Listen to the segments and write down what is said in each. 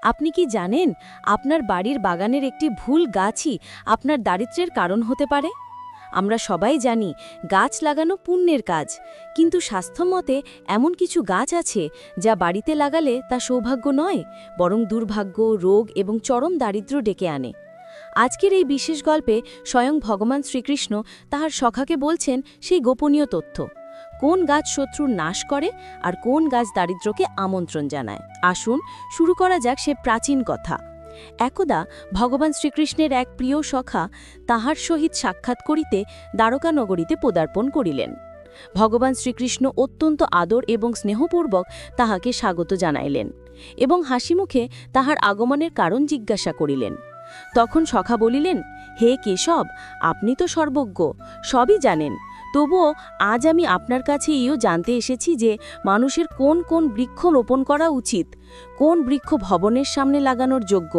আপনি কি জানেন আপনার বাড়ির বাগানের একটি ভুল গাছই আপনার দারিদ্র্যের কারণ হতে পারে? আমরা সবাই জানি গাছ লাগানো পুণ্যের কাজ, কিন্তু স্বাস্থ্যমতে এমন কিছু গাছ আছে যা বাড়িতে লাগালে তা সৌভাগ্য নয়, বরং দুর্ভাগ্য, রোগ এবং চরম দারিদ্র্য ডেকে আনে। আজকের এই বিশেষ গল্পে স্বয়ং ভগবান শ্রীকৃষ্ণ তাহার সখাকে বলছেন সেই গোপনীয় তথ্য, কোন গাছ শত্রুর নাশ করে আর কোন গাছ দারিদ্র্যকে আমন্ত্রণ জানায়। আসুন শুরু করা যাক সে প্রাচীন কথা। একদা ভগবান শ্রীকৃষ্ণের এক প্রিয় সখা তাহার সহিত সাক্ষাৎ করিতে দ্বারকা নগরীতে পদার্পণ করিলেন। ভগবান শ্রীকৃষ্ণ অত্যন্ত আদর এবং স্নেহপূর্বক তাহাকে স্বাগত জানাইলেন এবং হাসিমুখে তাহার আগমনের কারণ জিজ্ঞাসা করিলেন। তখন সখা বলিলেন, হে কেশব, আপনি তো সর্বজ্ঞ, সবই জানেন, তবুও আজ আমি আপনার কাছে ইও জানতে এসেছি যে মানুষের কোন কোন বৃক্ষ রোপণ করা উচিত, কোন বৃক্ষ ভবনের সামনে লাগানোর যোগ্য,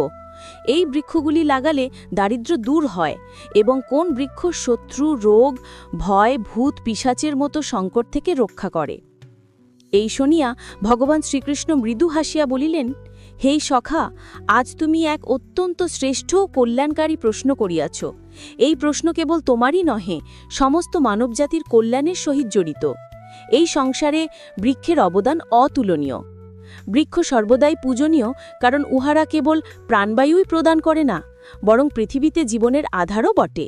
এই বৃক্ষগুলি লাগালে দারিদ্র্য দূর হয়, এবং কোন বৃক্ষ শত্রু, রোগ, ভয়, ভূত, পিশাচের মতো সংকট থেকে রক্ষা করে। এই শুনিয়া ভগবান শ্রীকৃষ্ণ মৃদু হাসিয়া বলিলেন, হে সখা, আজ তুমি এক অত্যন্ত শ্রেষ্ঠ ও কল্যাণকারী প্রশ্ন করিয়াছ। এই প্রশ্ন কেবল তোমারই নহে, সমস্ত মানবজাতির কল্যাণের সহিত জড়িত। এই সংসারে বৃক্ষের অবদান অতুলনীয়। বৃক্ষ সর্বদাই পূজনীয়, কারণ উহারা কেবল প্রাণবায়ুই প্রদান করে না, বরং পৃথিবীতে জীবনের আধারও বটে।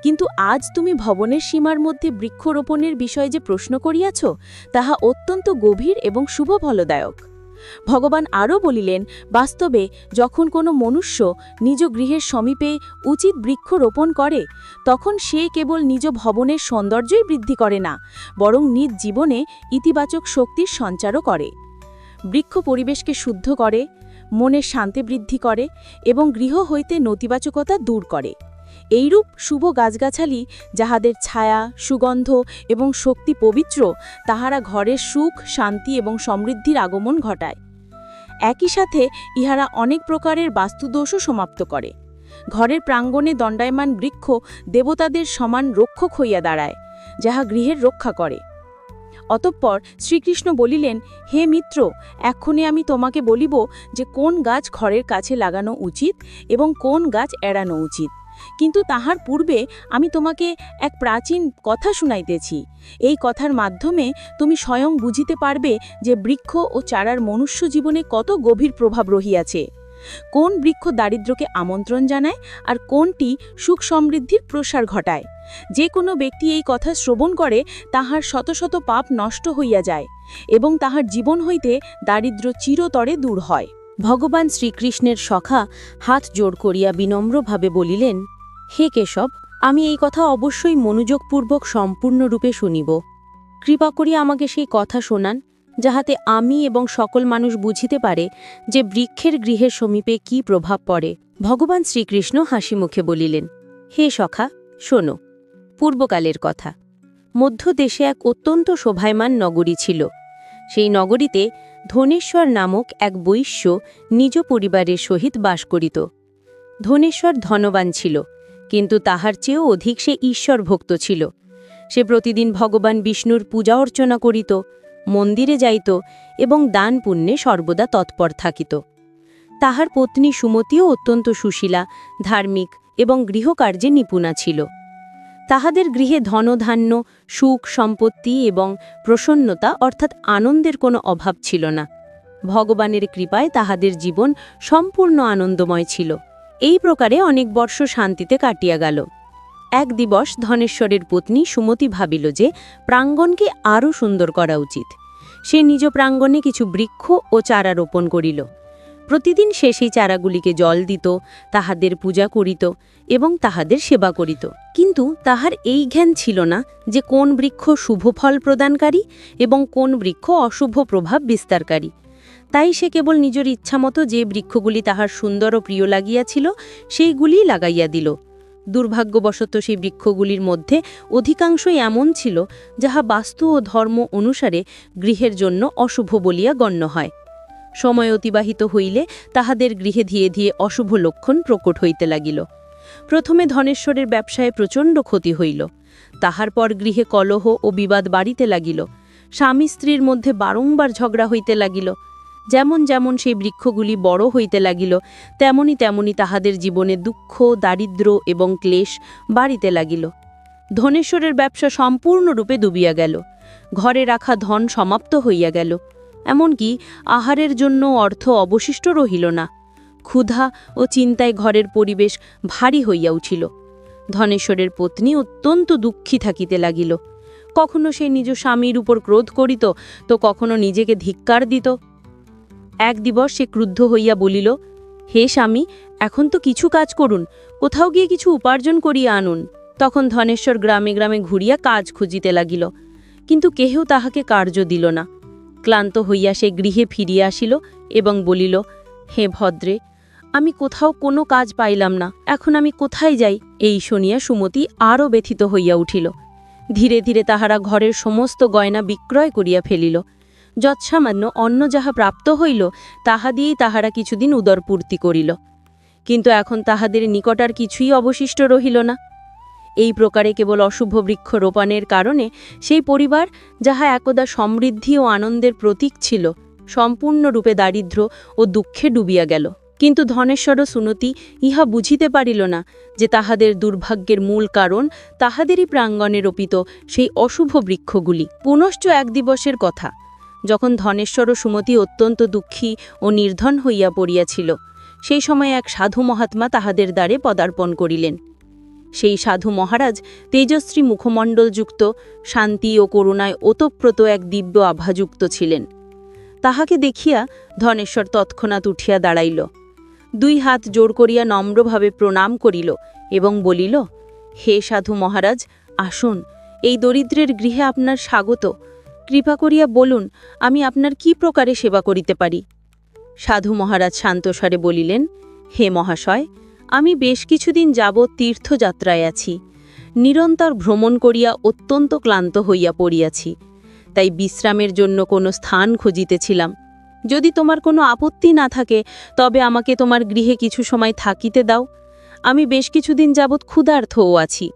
কিন্তু আজ তুমি ভবনের সীমার মধ্যে বৃক্ষরোপণের বিষয়ে যে প্রশ্ন করিয়াছ, তাহা অত্যন্ত গভীর এবং শুভ ফলদায়ক। ভগবান আরও বলিলেন, বাস্তবে যখন কোনো মনুষ্য নিজ গৃহের সমীপে উচিত বৃক্ষ রোপণ করে, তখন সে কেবল নিজ ভবনের সৌন্দর্যই বৃদ্ধি করে না, বরং নিজ জীবনে ইতিবাচক শক্তির সঞ্চারও করে। বৃক্ষ পরিবেশকে শুদ্ধ করে, মনের শান্তি বৃদ্ধি করে এবং গৃহ হইতে নেতিবাচকতা দূর করে। এইরূপ শুভ গাছগাছালি, যাহাদের ছায়া, সুগন্ধ এবং শক্তি পবিত্র, তাহারা ঘরের সুখ, শান্তি এবং সমৃদ্ধির আগমন ঘটায়। একই সাথে ইহারা অনেক প্রকারের বাস্তুদোষও সমাপ্ত করে। ঘরের প্রাঙ্গণে দণ্ডায়মান বৃক্ষ দেবতাদের সমান রক্ষক হইয়া দাঁড়ায়, যাহা গৃহের রক্ষা করে। অতঃপর শ্রীকৃষ্ণ বলিলেন, হে মিত্র, এক্ষণে আমি তোমাকে বলিব যে কোন গাছ ঘরের কাছে লাগানো উচিত এবং কোন গাছ এড়ানো উচিত। কিন্তু তাহার পূর্বে আমি তোমাকে এক প্রাচীন কথা শুনাইতেছি। এই কথার মাধ্যমে তুমি স্বয়ং বুঝিতে পারবে যে বৃক্ষ ও চারার মনুষ্য জীবনে কত গভীর প্রভাব রহিয়াছে। কোন বৃক্ষ দারিদ্র্যকে আমন্ত্রণ জানায় আর কোনটি সুখ সমৃদ্ধির প্রসার ঘটায়। যে কোনো ব্যক্তি এই কথা শ্রবণ করে, তাহার শত শত পাপ নষ্ট হইয়া যায় এবং তাহার জীবন হইতে দারিদ্র্য চিরতরে দূর হয়। ভগবান শ্রীকৃষ্ণের সখা হাত জোড় করিয়া বিনম্রভাবে বলিলেন, হে কেশব, আমি এই কথা অবশ্যই মনোযোগপূর্বক সম্পূর্ণরূপে শুনিব। কৃপা করিয়া আমাকে সেই কথা শোনান, যাহাতে আমি এবং সকল মানুষ বুঝিতে পারে যে বৃক্ষের গৃহের সমীপে কি প্রভাব পড়ে। ভগবান শ্রীকৃষ্ণ হাসিমুখে বলিলেন, হে সখা, শোনো। পূর্বকালের কথা। মধ্যদেশে এক অত্যন্ত শোভায়মান নগরী ছিল। সেই নগরীতে ধনেশ্বর নামক এক বৈশ্য নিজ পরিবারের সহিত বাস করিত। ধনেশ্বর ধনবান ছিল, কিন্তু তাহার চেয়েও অধিক সে ঈশ্বর ভক্ত ছিল। সে প্রতিদিন ভগবান বিষ্ণুর পূজা অর্চনা করিত, মন্দিরে যাইত এবং দান পুণ্যে সর্বদা তৎপর থাকিত। তাহার পত্নী সুমতিও অত্যন্ত সুশীলা, ধার্মিক এবং গৃহকার্যে নিপুণা ছিল। তাহাদের গৃহে ধনধান্য, সুখ, সম্পত্তি এবং প্রসন্নতা অর্থাৎ আনন্দের কোনো অভাব ছিল না। ভগবানের কৃপায় তাহাদের জীবন সম্পূর্ণ আনন্দময় ছিল। এই প্রকারে অনেক বর্ষ শান্তিতে কাটিয়া গেল। এক দিবস ধনেশ্বরের পত্নী সুমতি ভাবিল যে প্রাঙ্গণকে আরও সুন্দর করা উচিত। সে নিজ প্রাঙ্গণে কিছু বৃক্ষ ও চারা রোপণ করিল। প্রতিদিন সে সেই চারাগুলিকে জল দিত, তাহাদের পূজা করিত এবং তাহাদের সেবা করিত। কিন্তু তাহার এই জ্ঞান ছিল না যে কোন বৃক্ষ শুভ ফল প্রদানকারী এবং কোন বৃক্ষ অশুভ প্রভাব বিস্তারকারী। তাই সে কেবল নিজের ইচ্ছামতো যে বৃক্ষগুলি তাহার সুন্দর ও প্রিয় লাগিয়াছিল, সেইগুলিই লাগাইয়া দিল। দুর্ভাগ্যবশত সেই বৃক্ষগুলির মধ্যে অধিকাংশই এমন ছিল যাহা বাস্তু ও ধর্ম অনুসারে গৃহের জন্য অশুভ বলিয়া গণ্য হয়। সময় অতিবাহিত হইলে তাহাদের গৃহে ধীরে ধীরে অশুভ লক্ষণ প্রকট হইতে লাগিল। প্রথমে ধনেশ্বরের ব্যবসায় প্রচণ্ড ক্ষতি হইল। তাহার পর গৃহে কলহ ও বিবাদ বাড়িতে লাগিল। স্বামী স্ত্রীর মধ্যে বারংবার ঝগড়া হইতে লাগিল। যেমন যেমন সেই বৃক্ষগুলি বড় হইতে লাগিল, তেমনি তেমনি তাহাদের জীবনে দুঃখ, দারিদ্র্য এবং ক্লেশ বাড়িতে লাগিল। ধনেশ্বরের ব্যবসা সম্পূর্ণরূপে ডুবিয়া গেল। ঘরে রাখা ধন সমাপ্ত হইয়া গেল। এমনকি আহারের জন্য অর্থ অবশিষ্ট রহিল না। ক্ষুধা ও চিন্তায় ঘরের পরিবেশ ভারী হইয়া উঠিল। ধনেশ্বরের পত্নী অত্যন্ত দুঃখী থাকিতে লাগিল। কখনো সে নিজ স্বামীর উপর ক্রোধ করিত, তো কখনো নিজেকে ধিক্কার দিত। এক দিবস সে ক্রুদ্ধ হইয়া বলিল, হে স্বামী, এখন তো কিছু কাজ করুন, কোথাও গিয়ে কিছু উপার্জন করিয়া আনুন। তখন ধনেশ্বর গ্রামে গ্রামে ঘুরিয়া কাজ খুঁজিতে লাগিল, কিন্তু কেহ তাহাকে কার্য দিল না। ক্লান্ত হইয়া সে গৃহে ফিরিয়া আসিল এবং বলিল, হে ভদ্রে, আমি কোথাও কোনো কাজ পাইলাম না, এখন আমি কোথায় যাই? এই শুনিয়া সুমতি আরও ব্যথিত হইয়া উঠিল। ধীরে ধীরে তাহারা ঘরের সমস্ত গয়না বিক্রয় করিয়া ফেলিল। যৎসামান্য অন্ন যাহা প্রাপ্ত হইল, তাহা দিয়েই তাহারা কিছুদিন উদরপূর্তি করিল। কিন্তু এখন তাহাদের নিকট আর কিছুই অবশিষ্ট রহিল না। এই প্রকারে কেবল অশুভ বৃক্ষ রোপণের কারণে সেই পরিবার, যাহা একদা সমৃদ্ধি ও আনন্দের প্রতীক ছিল, সম্পূর্ণরূপে দারিদ্র্য ও দুঃখে ডুবিয়া গেল। কিন্তু ধনেশ্বর ও সুনতি ইহা বুঝিতে পারিল না যে তাহাদের দুর্ভাগ্যের মূল কারণ তাহাদেরই প্রাঙ্গণে রোপিত সেই অশুভ বৃক্ষগুলি। পুনশ্চ এক দিবসের কথা, যখন ধনেশ্বর ও সুমতি অত্যন্ত দুঃখী ও নির্ধন হইয়া পড়িয়াছিল, সেই সময় এক সাধু মহাত্মা তাহাদের দ্বারে পদার্পণ করিলেন। সেই সাধু মহারাজ তেজস্বী মুখমণ্ডলযুক্ত, শান্তি ও করুণায় ওতপ্রোত এক দিব্য আভাযুক্ত ছিলেন। তাহাকে দেখিয়া ধনেশ্বর তৎক্ষণাৎ উঠিয়া দাঁড়াইল, দুই হাত জোড় করিয়া নম্রভাবে প্রণাম করিল এবং বলিল, হে সাধু মহারাজ, আসুন, এই দরিদ্রের গৃহে আপনার স্বাগত। কৃপা করিয়া বলুন, আমি আপনার কি প্রকারে সেবা করিতে পারি? সাধু মহারাজ শান্তস্বরে বলিলেন, হে মহাশয়, আমি বেশ কিছুদিন যাবৎ তীর্থযাত্রায় আছি। নিরন্তর ভ্রমণ করিয়া অত্যন্ত ক্লান্ত হইয়া পড়িয়াছি, তাই বিশ্রামের জন্য কোনো স্থান খুঁজিতেছিলাম। যদি তোমার কোনো আপত্তি না থাকে, তবে আমাকে তোমার গৃহে কিছু সময় থাকিতে দাও। আমি বেশ কিছুদিন যাবৎ ক্ষুধার্থও আছি।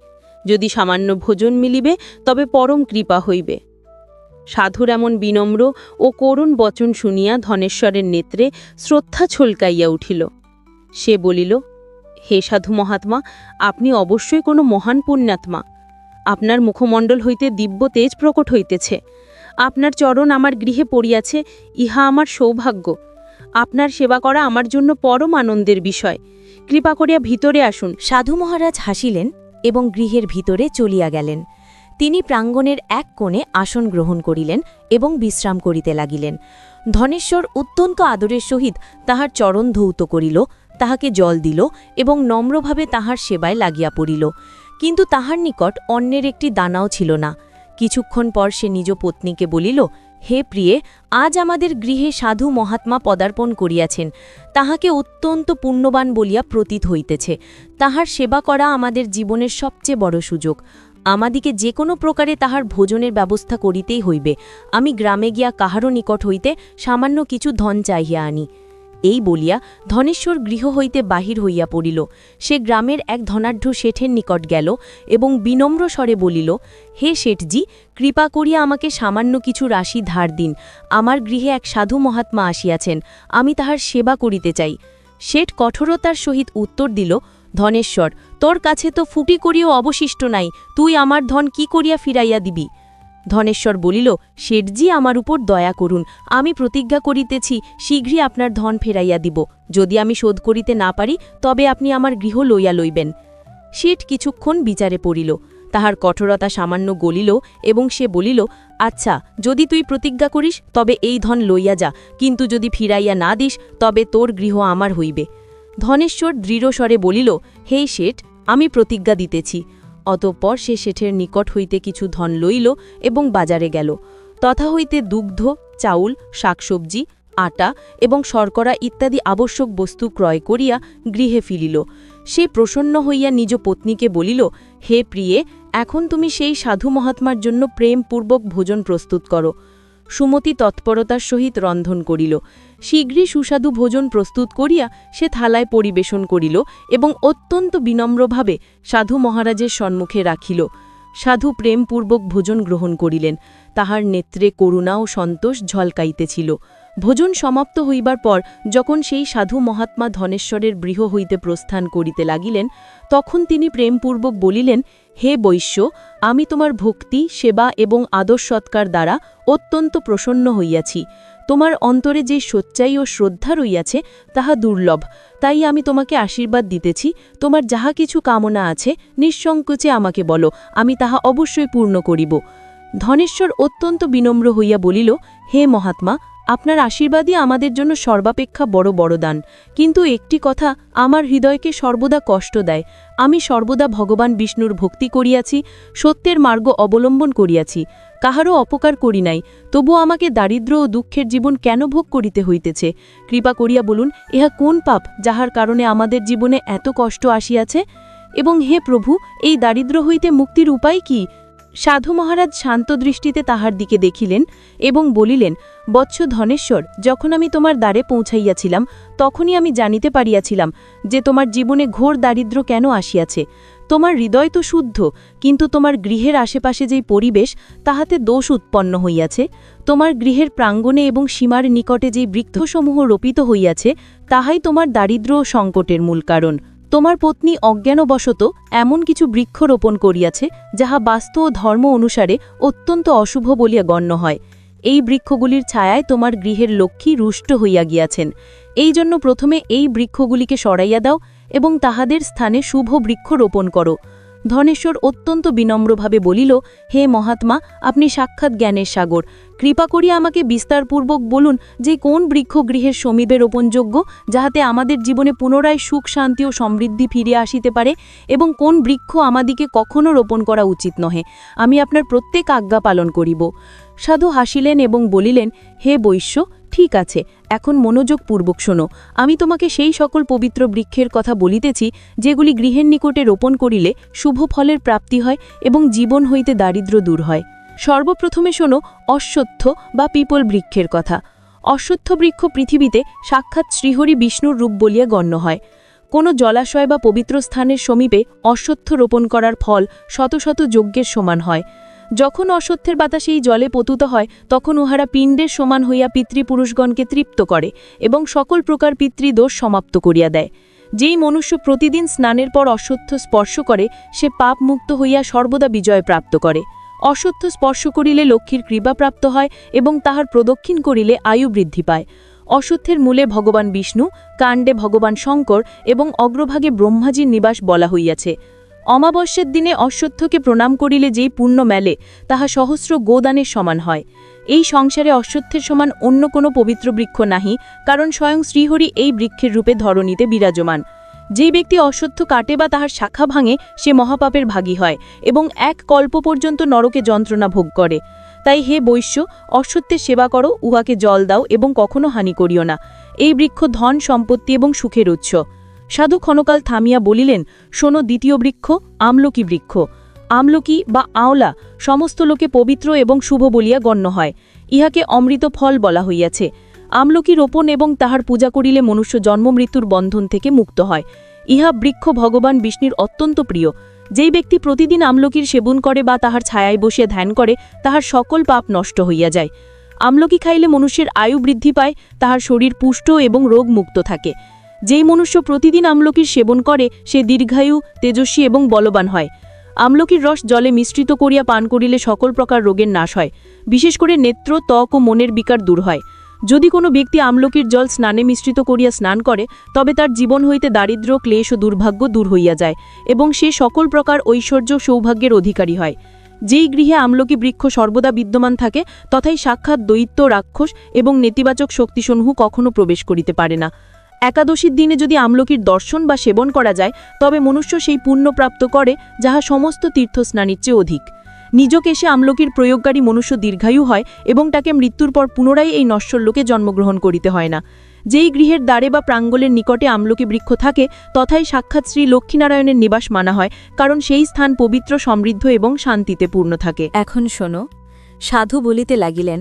যদি সামান্য ভোজন মিলিবে, তবে পরম কৃপা হইবে। সাধুর এমন বিনম্র ও করুণ বচন শুনিয়া ধনেশ্বরের নেত্রে শ্রদ্ধা ছলকাইয়া উঠিল। সে বলিল, হে সাধু মহাত্মা, আপনি অবশ্যই কোনো মহান পুণ্যাত্মা। আপনার মুখমণ্ডল হইতে দিব্য তেজ প্রকট হইতেছে। আপনার চরণ আমার গৃহে পড়িয়াছে, ইহা আমার সৌভাগ্য। আপনার সেবা করা আমার জন্য পরম আনন্দের বিষয়। কৃপা করিয়া ভিতরে আসুন। সাধু মহারাজ হাসিলেন এবং গৃহের ভিতরে চলিয়া গেলেন। তিনি প্রাঙ্গণের এক কোণে আসন গ্রহণ করিলেন এবং বিশ্রাম করিতে লাগিলেন। ধনেশ্বর অত্যন্ত আদরের সহিত তাহার চরণ ধৌত করিল, তাহাকে জল দিল এবং নম্রভাবে তাহার সেবায় লাগিয়া পড়িল। কিন্তু তাহার নিকট অন্যের একটি দানাও ছিল না। কিছুক্ষণ পর সে নিজ পত্নীকে বলিল, হে প্রিয়ে, আজ আমাদের গৃহে সাধু মহাত্মা পদার্পণ করিয়াছেন। তাহাকে অত্যন্ত পুণ্যবান বলিয়া প্রতীত হইতেছে। তাহার সেবা করা আমাদের জীবনের সবচেয়ে বড় সুযোগ। আমাদিকে যে কোনো প্রকারে তাহার ভোজনের ব্যবস্থা করিতেই হইবে। আমি গ্রামে গিয়া কাহারও নিকট হইতে সামান্য কিছু ধন চাহিয়া আনি। এই বলিয়া ধনেশ্বর গৃহ হইতে বাহির হইয়া পড়িল। সে গ্রামের এক ধনাঢ্য শেঠের নিকট গেল এবং বিনম্র স্বরে বলিল, হে শেঠজি, কৃপা করিয়া আমাকে সামান্য কিছু রাশি ধার দিন। আমার গৃহে এক সাধু মহাত্মা আসিয়াছেন, আমি তাহার সেবা করিতে চাই। শেঠ কঠোরতার সহিত উত্তর দিল, ধনেশ্বর, তোর কাছে তো ফুটি করিও অবশিষ্ট নাই, তুই আমার ধন কি করিয়া ফিরাইয়া দিবি? ধনেশ্বর বলিল, শেঠজি, আমার উপর দয়া করুন। আমি প্রতিজ্ঞা করিতেছি শীঘ্রই আপনার ধন ফেরাইয়া দিব। যদি আমি শোধ করিতে না পারি, তবে আপনি আমার গৃহ লইয়া লইবেন। শেঠ কিছুক্ষণ বিচারে পড়িল, তাহার কঠোরতা সামান্য গলিল এবং সে বলিল, আচ্ছা, যদি তুই প্রতিজ্ঞা করিস, তবে এই ধন লইয়া যা, কিন্তু যদি ফিরাইয়া না দিস, তবে তোর গৃহ আমার হইবে। ধনেশ্বর দৃঢ়স্বরে বলিল, হে শেঠ, আমি প্রতিজ্ঞা দিতেছি। অতঃপর সে শেঠের নিকট হইতে কিছু ধন লইল এবং বাজারে গেল। তথা হইতে দুগ্ধ, চাউল, শাকসবজি, আটা এবং শর্করা ইত্যাদি আবশ্যক বস্তু ক্রয় করিয়া গৃহে ফিরিল। সে প্রসন্ন হইয়া নিজ পত্নীকে বলিল, হে প্রিয়ে, এখন তুমি সেই সাধু মহাত্মার জন্য প্রেমপূর্বক ভোজন প্রস্তুত করো। সুমতি তৎপরতার সহিত রন্ধন করিল। শীঘ্রই সুস্বাদু ভোজন প্রস্তুত করিয়া সে থালায় পরিবেশন করিল এবং অত্যন্ত বিনম্রভাবে সাধু মহারাজের সম্মুখে রাখিল। সাধু প্রেমপূর্বক ভোজন গ্রহণ করিলেন। তাহার নেত্রে করুণা ও সন্তোষ ঝলকাইতেছিল। ভোজন সমাপ্ত হইবার পর যখন সেই সাধু মহাত্মা ধনেশ্বরের গৃহ হইতে প্রস্থান করিতে লাগিলেন, তখন তিনি প্রেমপূর্বক বলিলেন, হে বৈশ্য, আমি তোমার ভক্তি, সেবা এবং আদর সৎকার দ্বারা অত্যন্ত প্রসন্ন হইয়াছি। তোমার অন্তরে যে সোচ্চাই ও শ্রদ্ধা রইয়াছে তাহা দুর্লভ, তাই আমি তোমাকে আশীর্বাদ দিতেছি। তোমার যাহা কিছু কামনা আছে নিঃসংকোচে আমাকে বলো, আমি তাহা অবশ্যই পূর্ণ করিব। ধনেশ্বর অত্যন্ত বিনম্র হইয়া বলিল, হে মহাত্মা, আপনার আশীর্বাদই আমাদের জন্য সর্বাপেক্ষা বড় বরদান। কিন্তু একটি কথা আমার হৃদয়কে সর্বদা কষ্ট দেয়। আমি সর্বদা ভগবান বিষ্ণুর ভক্তি করিয়াছি, সত্যের মার্গ অবলম্বন করিয়াছি, কাহারও অপকার করি নাই, তবু আমাকে দারিদ্র ও দুঃখের জীবন কেন ভোগ করিতে হইতেছে? কৃপা করিয়া বলুন, ইহা কোন পাপ যাহার কারণে আমাদের জীবনে এত কষ্ট আসিয়াছে? এবং হে প্রভু, এই দারিদ্র হইতে মুক্তির উপায় কি? সাধু মহারাজ শান্ত দৃষ্টিতে তাহার দিকে দেখিলেন এবং বলিলেন, বৎস ধনেশ্বর, যখন আমি তোমার দ্বারে পৌঁছাইয়াছিলাম তখনই আমি জানিতে পারিয়াছিলাম যে তোমার জীবনে ঘোর দারিদ্র কেন আসিয়াছে। তোমার হৃদয় তো শুদ্ধ, কিন্তু তোমার গৃহের আশেপাশে যেই পরিবেশ তাহাতে দোষ উৎপন্ন হইয়াছে। তোমার গৃহের প্রাঙ্গণে এবং সীমার নিকটে যেই বৃক্ষসমূহ রোপিত হইয়াছে তাহাই তোমার দারিদ্র ও সংকটের মূল কারণ। তোমার পত্নী অজ্ঞানবশত এমন কিছু বৃক্ষ রোপণ করিয়াছে যাহা বাস্তু ও ধর্ম অনুসারে অত্যন্ত অশুভ বলিয়া গণ্য হয়। এই বৃক্ষগুলির ছায়ায় তোমার গৃহের লক্ষ্মী রুষ্ট হইয়া গিয়াছেন। এই জন্য প্রথমে এই বৃক্ষগুলিকে সরাইয়া দাও এবং তাহাদের স্থানে শুভ বৃক্ষ রোপণ করো। ধনেশ্বর অত্যন্ত বিনম্রভাবে বলিল, হে মহাত্মা, আপনি সাক্ষাৎ জ্ঞানের সাগর, কৃপা করিয়া আমাকে বিস্তারপূর্বক বলুন যে কোন বৃক্ষ গৃহের সমীপে রোপণযোগ্য, যাহাতে আমাদের জীবনে পুনরায় সুখ, শান্তি ও সমৃদ্ধি ফিরিয়া আসিতে পারে, এবং কোন বৃক্ষ আমাদিকে কখনো রোপণ করা উচিত নহে। আমি আপনার প্রত্যেক আজ্ঞা পালন করিব। সাধু হাসিলেন এবং বলিলেন, হে বৈশ্য, ঠিক আছে, এখন মনোযোগপূর্বক শোনো। আমি তোমাকে সেই সকল পবিত্র বৃক্ষের কথা বলিতেছি যেগুলি গৃহের নিকটে রোপণ করিলে শুভ ফলের প্রাপ্তি হয় এবং জীবন হইতে দারিদ্র্য দূর হয়। সর্বপ্রথমে শোনো অশ্বত্থ বা পিপল বৃক্ষের কথা। অশ্বত্থ বৃক্ষ পৃথিবীতে সাক্ষাৎ শ্রীহরি বিষ্ণুর রূপ বলিয়া গণ্য হয়। কোনো জলাশয় বা পবিত্র স্থানের সমীপে অশ্বত্থ রোপণ করার ফল শত শত যজ্ঞের সমান হয়। যখন অশ্বত্থের পাতা সেই জলে পতিত হয় তখন উহারা পিণ্ডের সমান হইয়া পিতৃপুরুষগণকে তৃপ্ত করে এবং সকল প্রকার পিতৃদোষ সমাপ্ত করিয়া দেয়। যেই মনুষ্য প্রতিদিন স্নানের পর অশ্বত্থ স্পর্শ করে সে পাপ মুক্ত হইয়া সর্বদা বিজয় প্রাপ্ত করে। অশ্বত্থ স্পর্শ করিলে লক্ষ্মীর কৃপা প্রাপ্ত হয় এবং তাহার প্রদক্ষিণ করিলে আয়ু বৃদ্ধি পায়। অশ্বত্থের মূলে ভগবান বিষ্ণু, কাণ্ডে ভগবান শঙ্কর এবং অগ্রভাগে ব্রহ্মাজির নিবাস বলা হইয়াছে। অমাবস্যার দিনে অশ্বত্থকে প্রণাম করিলে যেই পুণ্য মেলে তাহা সহস্র গোদানের সমান হয়। এই সংসারে অশ্বত্থের সমান অন্য কোনো পবিত্র বৃক্ষ নাহি, কারণ স্বয়ং শ্রীহরি এই বৃক্ষের রূপে ধরণীতে বিরাজমান। যেই ব্যক্তি অশ্বত্থ কাটে বা তাহার শাখা ভাঙে সে মহাপাপের ভাগী হয় এবং এক কল্প পর্যন্ত নরকে যন্ত্রণা ভোগ করে। তাই হে বৈশ্য, অশ্বত্থের সেবা করো, উহাকে জল দাও এবং কখনো হানি করিও না। এই বৃক্ষ ধন, সম্পত্তি এবং সুখের উৎস। সাধু ক্ষণকাল থামিয়া বলিলেন, শোনো দ্বিতীয় বৃক্ষ, আমলকি বৃক্ষ। আমলকি বা আওলা সমস্ত লোকে পবিত্র এবং শুভ বলিয়া গণ্য হয়। ইহাকে অমৃত ফল বলা হইয়াছে। আমলকি রোপণ এবং তাহার পূজা করিলে মনুষ্য জন্মমৃত্যুর বন্ধন থেকে মুক্ত হয়। ইহা বৃক্ষ ভগবান বিষ্ণুর অত্যন্ত প্রিয়। যেই ব্যক্তি প্রতিদিন আমলকির সেবন করে বা তাহার ছায়ায় বসিয়া ধ্যান করে তাহার সকল পাপ নষ্ট হইয়া যায়। আমলকি খাইলে মনুষ্যের আয়ু বৃদ্ধি পায়, তাহার শরীর পুষ্ট এবং রোগমুক্ত থাকে। যেই মনুষ্য প্রতিদিন আমলকির সেবন করে সে দীর্ঘায়ু, তেজস্বী এবং বলবান হয়। আমলকির রস জলে মিশ্রিত করিয়া পান করিলে সকল প্রকার রোগের নাশ হয়, বিশেষ করে নেত্র, ত্বক ও মনের বিকার দূর হয়। যদি কোনো ব্যক্তি আমলকির জল স্নানে মিশ্রিত করিয়া স্নান করে তবে তার জীবন হইতে দারিদ্র, ক্লেশ ও দুর্ভাগ্য দূর হইয়া যায় এবং সে সকল প্রকার ঐশ্বর্য, সৌভাগ্যের অধিকারী হয়। যেই গৃহে আমলকি বৃক্ষ সর্বদা বিদ্যমান থাকে তথায় সাক্ষাৎ দৈত্য, রাক্ষস এবং নেতিবাচক শক্তিসমূহ কখনো প্রবেশ করিতে পারে না। একাদশীর দিনে যদি আমলকির দর্শন বা সেবন করা যায় তবে মনুষ্য সেই পুণ্য প্রাপ্ত করে যাহা সমস্ত তীর্থস্নানের চেয়ে অধিক। নিজকে এসে আমলকির প্রয়োগকারী মনুষ্য দীর্ঘায়ু হয় এবং তাকে মৃত্যুর পর পুনরায় এই নশ্বর লোকে জন্মগ্রহণ করিতে হয় না। যেই গৃহের দ্বারে বা প্রাঙ্গলের নিকটে আমলকি বৃক্ষ থাকে তথায় সাক্ষাৎ শ্রী লক্ষ্মীনারায়ণের নিবাস মানা হয়, কারণ সেই স্থান পবিত্র, সমৃদ্ধ এবং শান্তিতে পূর্ণ থাকে। এখন শোনো, সাধু বলিতে লাগিলেন,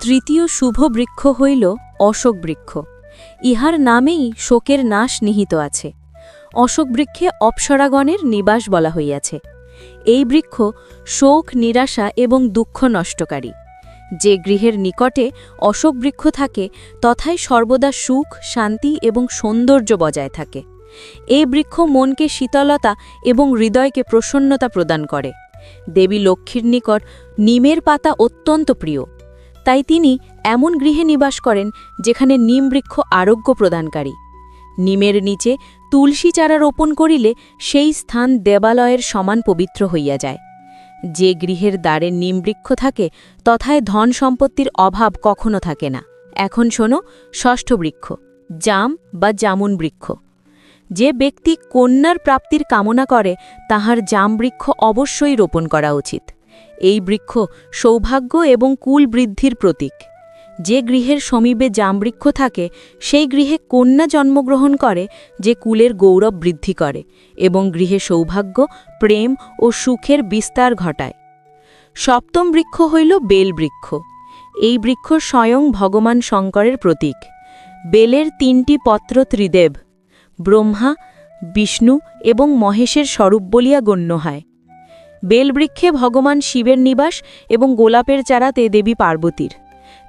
তৃতীয় শুভ বৃক্ষ হইল অশোক বৃক্ষ। ইহার নামেই শোকের নাশ নিহিত আছে। অশোক বৃক্ষে অপ্সরাগণের নিবাস বলা হইয়াছে। এই বৃক্ষ শোক, নিরাশা এবং দুঃখ নষ্টকারী। যে গৃহের নিকটে অশোক বৃক্ষ থাকে তথায় সর্বদা সুখ, শান্তি এবং সৌন্দর্য বজায় থাকে। এই বৃক্ষ মনকে শীতলতা এবং হৃদয়কে প্রসন্নতা প্রদান করে। দেবী লক্ষ্মীর নিকট নিমের পাতা অত্যন্ত প্রিয়, তাই তিনি এমন গৃহে নিবাস করেন যেখানে নিম বৃক্ষ আরোগ্য প্রদানকারী। নিমের নিচে তুলসী চারা রোপণ করিলে সেই স্থান দেবালয়ের সমান পবিত্র হইয়া যায়। যে গৃহের দ্বারে নিমবৃক্ষ থাকে তথায় ধন সম্পত্তির অভাব কখনো থাকে না। এখন শোনো ষষ্ঠ বৃক্ষ, জাম বা জামুন বৃক্ষ। যে ব্যক্তি কন্যার প্রাপ্তির কামনা করে তাহার জাম বৃক্ষ অবশ্যই রোপণ করা উচিত। এই বৃক্ষ সৌভাগ্য এবং কুল বৃদ্ধির প্রতীক। যে গৃহের সমীপে জামবৃক্ষ থাকে সেই গৃহে কন্যা জন্মগ্রহণ করে, যে কুলের গৌরব বৃদ্ধি করে এবং গৃহে সৌভাগ্য, প্রেম ও সুখের বিস্তার ঘটায়। সপ্তম বৃক্ষ হইল বেলবৃক্ষ। এই বৃক্ষ স্বয়ং ভগবান শঙ্করের প্রতীক। বেলের 3টি পত্র ত্রিদেব, ব্রহ্মা, বিষ্ণু এবং মহেশের স্বরূপ বলিয়া গণ্য হয়। বেলবৃক্ষে ভগবান শিবের নিবাস এবং গোলাপের চারাতে দেবী পার্বতীর।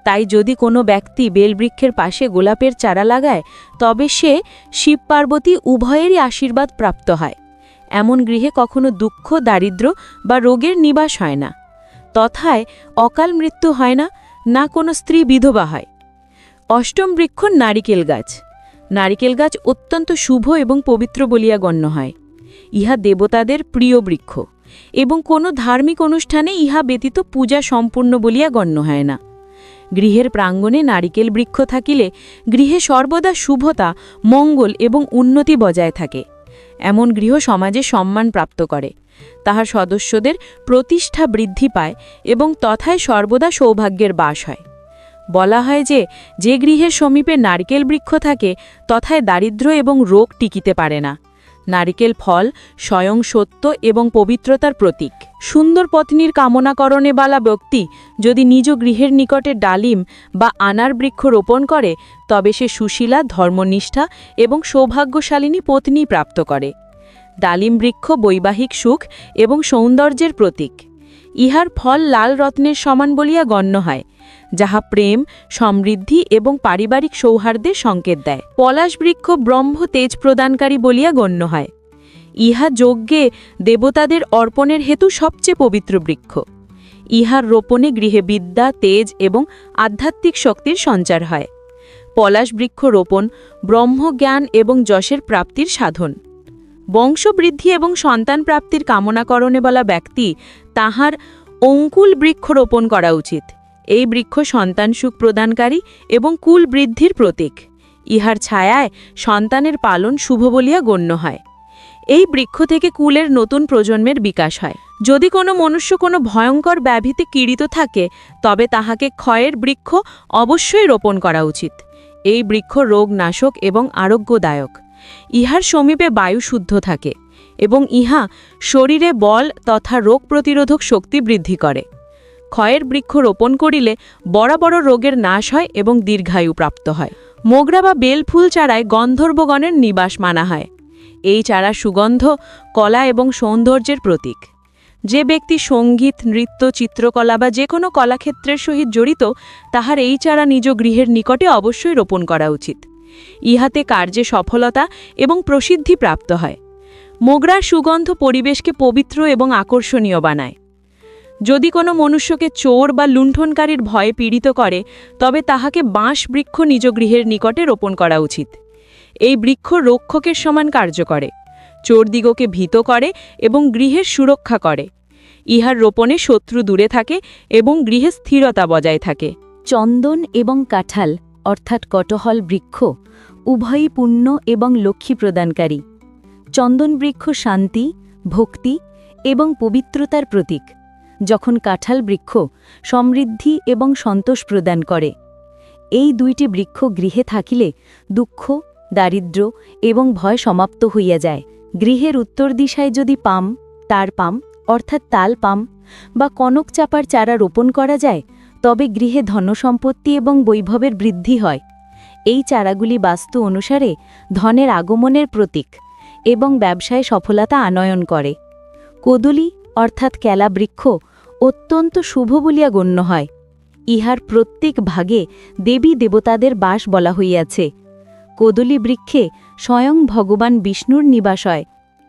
তাই যদি কোনো ব্যক্তি বেলবৃক্ষের পাশে গোলাপের চারা লাগায় তবে সে শিব পার্বতী উভয়েরই আশীর্বাদ প্রাপ্ত হয়। এমন গৃহে কখনো দুঃখ, দারিদ্র্য বা রোগের নিবাস হয় না। তথায় অকাল মৃত্যু হয় না, না কোনো স্ত্রী বিধবা হয়। অষ্টম বৃক্ষ নারিকেল গাছ। নারিকেল গাছ অত্যন্ত শুভ এবং পবিত্র বলিয়া গণ্য হয়। ইহা দেবতাদের প্রিয় বৃক্ষ এবং কোনো ধার্মিক অনুষ্ঠানে ইহা ব্যতীত পূজা সম্পূর্ণ বলিয়া গণ্য হয় না। গৃহের প্রাঙ্গণে নারিকেল বৃক্ষ থাকিলে গৃহে সর্বদা শুভতা, মঙ্গল এবং উন্নতি বজায় থাকে। এমন গৃহ সমাজে সম্মান প্রাপ্ত করে, তাহার সদস্যদের প্রতিষ্ঠা বৃদ্ধি পায় এবং তথায় সর্বদা সৌভাগ্যের বাস হয়। বলা হয় যে যে গৃহের সমীপে নারকেল বৃক্ষ থাকে তথায় দারিদ্র্য এবং রোগ টিকিতে পারে না। নারিকেল ফল স্বয়ং সত্য এবং পবিত্রতার প্রতীক। সুন্দর পত্নীর কামনাকরণে বালা ব্যক্তি যদি নিজ গৃহের নিকটে ডালিম বা আনার বৃক্ষ রোপণ করে তবে সে সুশীলা, ধর্মনিষ্ঠা এবং সৌভাগ্যশালিনী পত্নী প্রাপ্ত করে। ডালিম বৃক্ষ বৈবাহিক সুখ এবং সৌন্দর্যের প্রতীক। ইহার ফল লাল রত্নের সমান বলিয়া গণ্য হয়, যাহা প্রেম, সমৃদ্ধি এবং পারিবারিক সৌহার্দ্যের সংকেত দেয়। পলাশ বৃক্ষ ব্রহ্ম তেজ প্রদানকারী বলিয়া গণ্য হয়। ইহা যজ্ঞে দেবতাদের অর্পণের হেতু সবচেয়ে পবিত্র বৃক্ষ। ইহার রোপণে গৃহে বিদ্যা, তেজ এবং আধ্যাত্মিক শক্তির সঞ্চার হয়। পলাশ বৃক্ষ রোপণ ব্রহ্মজ্ঞান এবং যশের প্রাপ্তির সাধন। বংশবৃদ্ধি এবং সন্তান প্রাপ্তির কামনাকরণে বলা ব্যক্তি তাহার অঙ্কুল বৃক্ষ রোপণ করা উচিত। এই বৃক্ষ সন্তান সুখ প্রদানকারী এবং কুল বৃদ্ধির প্রতীক। ইহার ছায়ায় সন্তানের পালন শুভ বলিয়া গণ্য হয়। এই বৃক্ষ থেকে কুলের নতুন প্রজন্মের বিকাশ হয়। যদি কোনো মনুষ্য কোনো ভয়ঙ্কর ব্যাধিতে পীড়িত থাকে তবে তাহাকে ক্ষয়ের বৃক্ষ অবশ্যই রোপণ করা উচিত। এই বৃক্ষ রোগনাশক এবং আরোগ্যদায়ক। ইহার সমীপে বায়ু শুদ্ধ থাকে এবং ইহা শরীরে বল তথা রোগ প্রতিরোধক শক্তি বৃদ্ধি করে। ক্ষয়ের বৃক্ষ রোপণ করিলে বড় বড় রোগের নাশ হয় এবং দীর্ঘায়ু প্রাপ্ত হয়। মোগরা বা বেলফুল চারায় গন্ধর্বগণের নিবাস মানা হয়। এই চারা সুগন্ধ, কলা এবং সৌন্দর্যের প্রতীক। যে ব্যক্তি সঙ্গীত, নৃত্য, চিত্রকলা বা যে কোনো কলাক্ষেত্রের সহিত জড়িত তাহার এই চারা নিজ গৃহের নিকটে অবশ্যই রোপণ করা উচিত। ইহাতে কার্যে সফলতা এবং প্রসিদ্ধি প্রাপ্ত হয়। মোগরার সুগন্ধ পরিবেশকে পবিত্র এবং আকর্ষণীয় বানায়। যদি কোনো মনুষ্যকে চোর বা লুণ্ঠনকারীর ভয়ে পীড়িত করে তবে তাহাকে বাঁশ বৃক্ষ নিজ গৃহের নিকটে রোপণ করা উচিত। এই বৃক্ষ রক্ষকের সমান কার্য করে, চোরদিগকে ভীত করে এবং গৃহের সুরক্ষা করে। ইহার রোপণে শত্রু দূরে থাকে এবং গৃহে স্থিরতা বজায় থাকে। চন্দন এবং কাঁঠাল অর্থাৎ কটহল বৃক্ষ উভয়ই পুণ্য এবং লক্ষ্মী প্রদানকারী। চন্দন বৃক্ষ শান্তি, ভক্তি এবং পবিত্রতার প্রতীক, যখন কাঁঠাল বৃক্ষ সমৃদ্ধি এবং সন্তোষ প্রদান করে। এই দুইটি বৃক্ষ গৃহে থাকিলে দুঃখ, দারিদ্র্য এবং ভয় সমাপ্ত হইয়া যায়। গৃহের উত্তর দিশায় যদি পাম, তার পাম অর্থাৎ তাল পাম বা কনক চাপার চারা রোপণ করা যায় তবে গৃহে ধনসম্পত্তি এবং বৈভবের বৃদ্ধি হয়। এই চারাগুলি বাস্তু অনুসারে ধনের আগমনের প্রতীক এবং ব্যবসায় সফলতা আনয়ন করে। কদলী অর্থাৎ কেলা বৃক্ষ অত্যন্ত শুভ বলিয়া গণ্য হয়। ইহার প্রত্যেক ভাগে দেবী দেবতাদের বাস বলা হইয়াছে। কদলী বৃক্ষে স্বয়ং ভগবান বিষ্ণুর নিবাস হয়,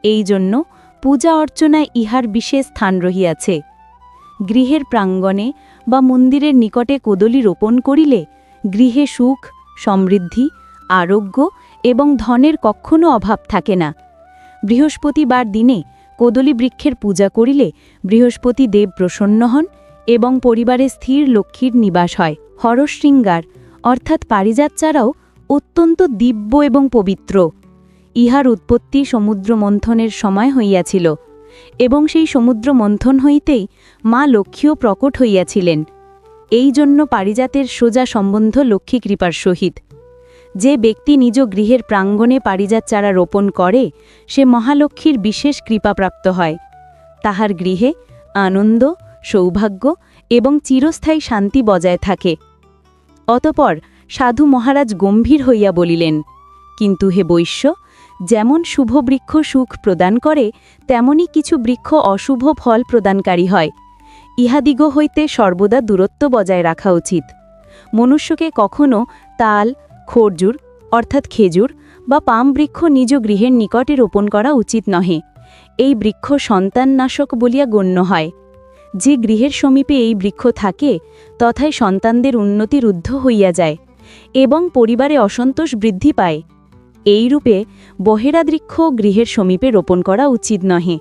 এই জন্য পূজা অর্চনায় ইহার বিশেষ স্থান রহিয়াছে। গৃহের প্রাঙ্গণে বা মন্দিরের নিকটে কদলী রোপণ করিলে গৃহে সুখ, সমৃদ্ধি, আরোগ্য এবং ধনের কখনো অভাব থাকে না। বৃহস্পতিবার দিনে কদলী বৃক্ষের পূজা করিলে বৃহস্পতি দেব প্রসন্ন হন এবং পরিবারে স্থির লক্ষ্মীর নিবাস হয়। হরশৃঙ্গার অর্থাৎ পারিজাত চারাও অত্যন্ত দিব্য এবং পবিত্র। ইহার উৎপত্তি সমুদ্র মন্থনের সময় হইয়াছিল এবং সেই সমুদ্র মন্থন হইতেই মা লক্ষ্মীও প্রকট হইয়াছিলেন। এই জন্য পারিজাতের সোজা সম্বন্ধ লক্ষ্মী কৃপার সহিত। যে ব্যক্তি নিজ গৃহের প্রাঙ্গণে পারিজাত চারা রোপণ করে সে মহালক্ষ্মীর বিশেষ কৃপাপ্রাপ্ত হয়। তাহার গৃহে আনন্দ, সৌভাগ্য এবং চিরস্থায়ী শান্তি বজায় থাকে। অতঃপর সাধু মহারাজ গম্ভীর হইয়া বলিলেন, কিন্তু হে বৈশ্য, যেমন শুভ বৃক্ষ সুখ প্রদান করে তেমনি কিছু বৃক্ষ অশুভ ফল প্রদানকারী হয়। ইহাদিগ হইতে সর্বদা দূরত্ব বজায় রাখা উচিত। মনুষ্যকে কখনও তাল, খর্জুর অর্থাৎ খেজুর বা পাম বৃক্ষ নিজ গৃহের নিকটে রোপণ করা উচিত নহে। এই বৃক্ষ সন্তাননাশক বলিয়া গণ্য হয়। যে গৃহের সমীপে এই বৃক্ষ থাকে তথায় সন্তানদের উন্নতি রুদ্ধ হইয়া যায় এবং পরিবারে অসন্তোষ বৃদ্ধি পায়। এইরূপে বহেরাবৃক্ষ গৃহের সমীপে রোপণ করা উচিত নহে,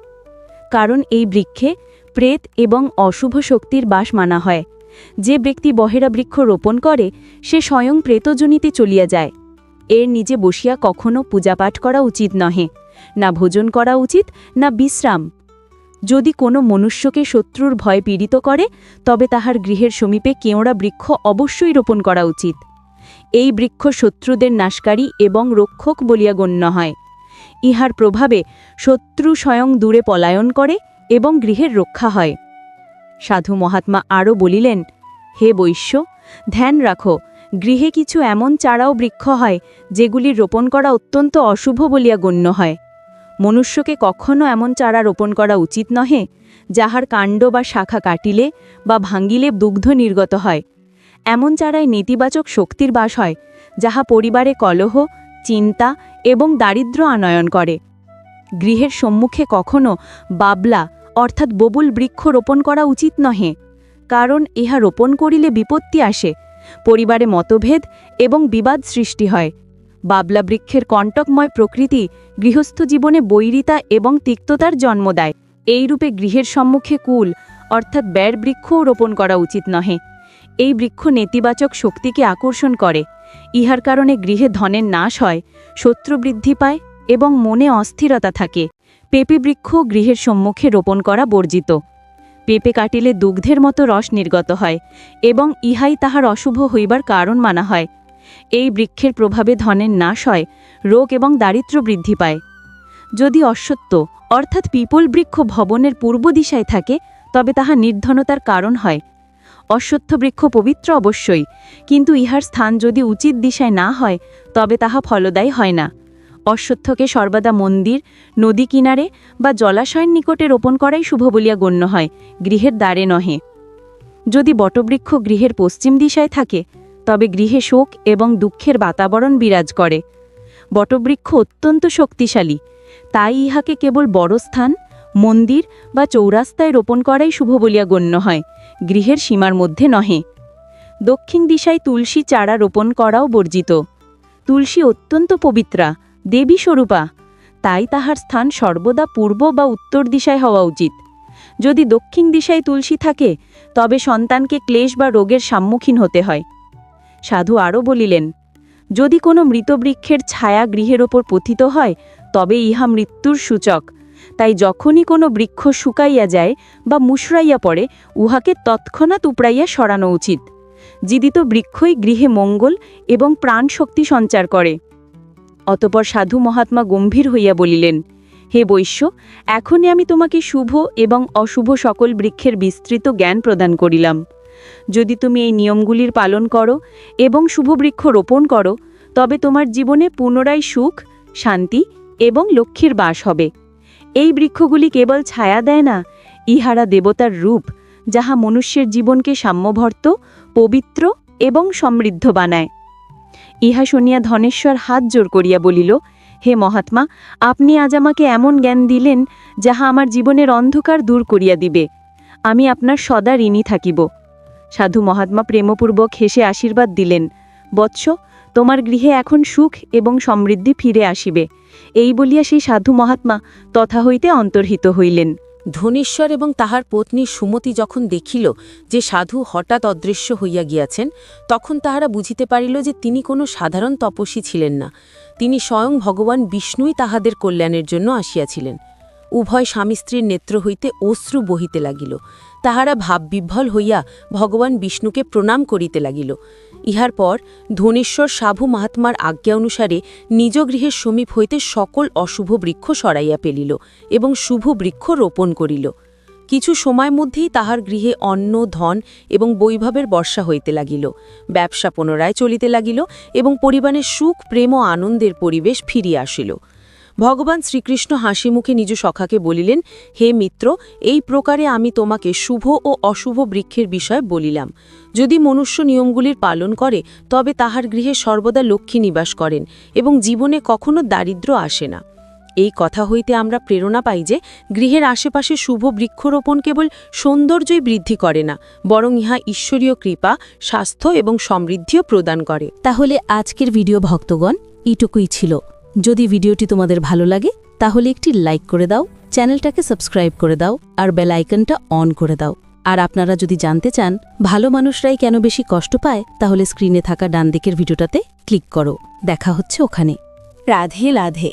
কারণ এই বৃক্ষে প্রেত এবং অশুভ শক্তির বাস মানা হয়। যে ব্যক্তি বহেরা বৃক্ষ রোপণ করে সে স্বয়ং প্রেতজনিতে চলিয়া যায়। এর নিজে বসিয়া কখনো পূজাপাঠ করা উচিত নহে, না ভোজন করা উচিত, না বিশ্রাম। যদি কোনো মনুষ্যকে শত্রুর ভয় পীড়িত করে তবে তাহার গৃহের সমীপে কেওড়া বৃক্ষ অবশ্যই রোপণ করা উচিত। এই বৃক্ষ শত্রুদের নাশকারী এবং রক্ষক বলিয়া গণ্য হয়। ইহার প্রভাবে শত্রু স্বয়ং দূরে পলায়ন করে এবং গৃহের রক্ষা হয়। সাধু মহাত্মা আরও বলিলেন, হে বৈশ্য, ধ্যান রাখো, গৃহে কিছু এমন চারাও বৃক্ষ হয় যেগুলির রোপণ করা অত্যন্ত অশুভ বলিয়া গণ্য হয়। মনুষ্যকে কখনো এমন চারা রোপণ করা উচিত নহে যাহার কাণ্ড বা শাখা কাটিলে বা ভাঙ্গিলে দুগ্ধ নির্গত হয়। এমন চারায় নেতিবাচক শক্তির বাস হয়, যাহা পরিবারে কলহ, চিন্তা এবং দারিদ্র্য আনয়ন করে। গৃহের সম্মুখে কখনো বাবলা অর্থাৎ ববুল বৃক্ষ রোপণ করা উচিত নহে, কারণ ইহা রোপণ করিলে বিপত্তি আসে, পরিবারে মতভেদ এবং বিবাদ সৃষ্টি হয়। বাবলা বৃক্ষের কণ্টকময় প্রকৃতি গৃহস্থ জীবনে বৈরিতা এবং তিক্ততার জন্ম দেয়। এইরূপে গৃহের সম্মুখে কুল অর্থাৎ বের বৃক্ষও রোপণ করা উচিত নহে। এই বৃক্ষ নেতিবাচক শক্তিকে আকর্ষণ করে। ইহার কারণে গৃহে ধনের নাশ হয়, শত্রু বৃদ্ধি পায় এবং মনে অস্থিরতা থাকে। পেঁপে বৃক্ষ গৃহের সম্মুখে রোপণ করা বর্জিত। পেঁপে কাটিলে দুগ্ধের মতো রস নির্গত হয় এবং ইহাই তাহার অশুভ হইবার কারণ মানা হয়। এই বৃক্ষের প্রভাবে ধনের নাশ হয়, রোগ এবং দারিদ্র্য বৃদ্ধি পায়। যদি অশ্বত্থ অর্থাৎ পিপল বৃক্ষ ভবনের পূর্ব দিশায় থাকে তবে তাহা নির্ধনতার কারণ হয়। অশ্বত্থ বৃক্ষ পবিত্র অবশ্যই, কিন্তু ইহার স্থান যদি উচিত দিশায় না হয় তবে তাহা ফলদায়ী হয় না। অশ্বত্থকে সর্বদা মন্দির, নদী কিনারে বা জলাশয়ের নিকটে রোপণ করাই শুভ বলিয়া গণ্য হয়, গৃহের দ্বারে নহে। যদি বটবৃক্ষ গৃহের পশ্চিম দিশায় থাকে তবে গৃহে শোক এবং দুঃখের বাতাবরণ বিরাজ করে। বটবৃক্ষ অত্যন্ত শক্তিশালী, তাই ইহাকে কেবল বড় স্থান, মন্দির বা চৌরাস্তায় রোপণ করাই শুভ বলিয়া গণ্য হয়, গৃহের সীমার মধ্যে নহে। দক্ষিণ দিশায় তুলসী চারা রোপণ করাও বর্জিত। তুলসী অত্যন্ত পবিত্রা, দেবী স্বরূপা, তাই তাহার স্থান সর্বদা পূর্ব বা উত্তর দিশায় হওয়া উচিত। যদি দক্ষিণ দিশায় তুলসী থাকে তবে সন্তানকে ক্লেশ বা রোগের সম্মুখীন হতে হয়। সাধু আরও বলিলেন, যদি কোনো মৃত বৃক্ষের ছায়া গৃহের ওপর পতিত হয় তবে ইহা মৃত্যুর সূচক। তাই যখনই কোনো বৃক্ষ শুকাইয়া যায় বা মুশড়াইয়া পড়ে উহাকে তৎক্ষণাৎ উপড়াইয়া সরানো উচিত। জীবিত বৃক্ষই গৃহে মঙ্গল এবং প্রাণ শক্তি সঞ্চার করে। অতঃপর সাধু মহাত্মা গম্ভীর হইয়া বলিলেন, হে বৈশ্য, এখনই আমি তোমাকে শুভ এবং অশুভ সকল বৃক্ষের বিস্তৃত জ্ঞান প্রদান করিলাম। যদি তুমি এই নিয়মগুলির পালন করো এবং শুভ বৃক্ষ রোপণ করো তবে তোমার জীবনে পুনরায় সুখ, শান্তি এবং লক্ষ্মীর বাস হবে। এই বৃক্ষগুলি কেবল ছায়া দেয় না, ইহারা দেবতার রূপ, যাহা মনুষ্যের জীবনকে সাম্যভর্ত, পবিত্র এবং সমৃদ্ধ বানায়। ইহা শুনিয়া ধনেশ্বর হাত জোর করিয়া বলিল, হে মহাত্মা, আপনি আজ আমাকে এমন জ্ঞান দিলেন যাহা আমার জীবনের অন্ধকার দূর করিয়া দিবে। আমি আপনার সদা ঋণী থাকিব। সাধু মহাত্মা প্রেমপূর্বক হেসে আশীর্বাদ দিলেন, বৎস, তোমার গৃহে এখন সুখ এবং সমৃদ্ধি ফিরে আসিবে। এই বলিয়া সেই সাধু মহাত্মা তথা হইতে অন্তর্হিত হইলেন। ধনেশ্বর এবং তাহার পত্নী সুমতি যখন দেখিল যে সাধু হঠাৎ অদৃশ্য হইয়া গিয়াছেন, তখন তাহারা বুঝিতে পারিল যে তিনি কোনো সাধারণ তপস্বী ছিলেন না, তিনি স্বয়ং ভগবান বিষ্ণুই তাহাদের কল্যাণের জন্য আসিয়াছিলেন। উভয় স্বামী স্ত্রীর নেত্র হইতে অশ্রু বহিতে লাগিল। তাহারা ভাববিহ্বল হইয়া ভগবান বিষ্ণুকে প্রণাম করিতে লাগিল। ইহার পর ধনেশ্বর সাধু মহাত্মার আজ্ঞা অনুসারে নিজ গৃহের সমীপ হইতে সকল অশুভ বৃক্ষ সরাইয়া ফেলিল এবং শুভ বৃক্ষ রোপণ করিল। কিছু সময় মধ্যেই তাহার গৃহে অন্ন, ধন এবং বৈভবের বর্ষা হইতে লাগিল। ব্যবসা পুনরায় চলিতে লাগিল এবং পরিবারের সুখ, প্রেম ও আনন্দের পরিবেশ ফিরিয়া আসিল। ভগবান শ্রীকৃষ্ণ হাসিমুখে নিজ সখাকে বলিলেন, হে মিত্র, এই প্রকারে আমি তোমাকে শুভ ও অশুভ বৃক্ষের বিষয় বলিলাম। যদি মনুষ্য নিয়মগুলির পালন করে তবে তাহার গৃহে সর্বদা লক্ষ্মী নিবাস করেন এবং জীবনে কখনো দারিদ্র্য আসে না। এই কথা হইতে আমরা প্রেরণা পাই যে গৃহের আশেপাশে শুভ বৃক্ষরোপণ কেবল সৌন্দর্যই বৃদ্ধি করে না, বরং ইহা ঈশ্বরীয় কৃপা, স্বাস্থ্য এবং সমৃদ্ধিও প্রদান করে। তাহলে আজকের ভিডিও ভক্তগণ এইটুকুই ছিল। যদি ভিডিওটি তোমাদের ভালো লাগে তাহলে একটি লাইক করে দাও, চ্যানেলটাকে সাবস্ক্রাইব করে দাও আর বেল আইকনটা অন করে দাও। আর আপনারা যদি জানতে চান ভালো মানুষরাই কেন বেশি কষ্ট পায়, তাহলে স্ক্রিনে থাকা ডান দিকের ভিডিওটাতে ক্লিক করো। দেখা হচ্ছে ওখানে। রাধে রাধে।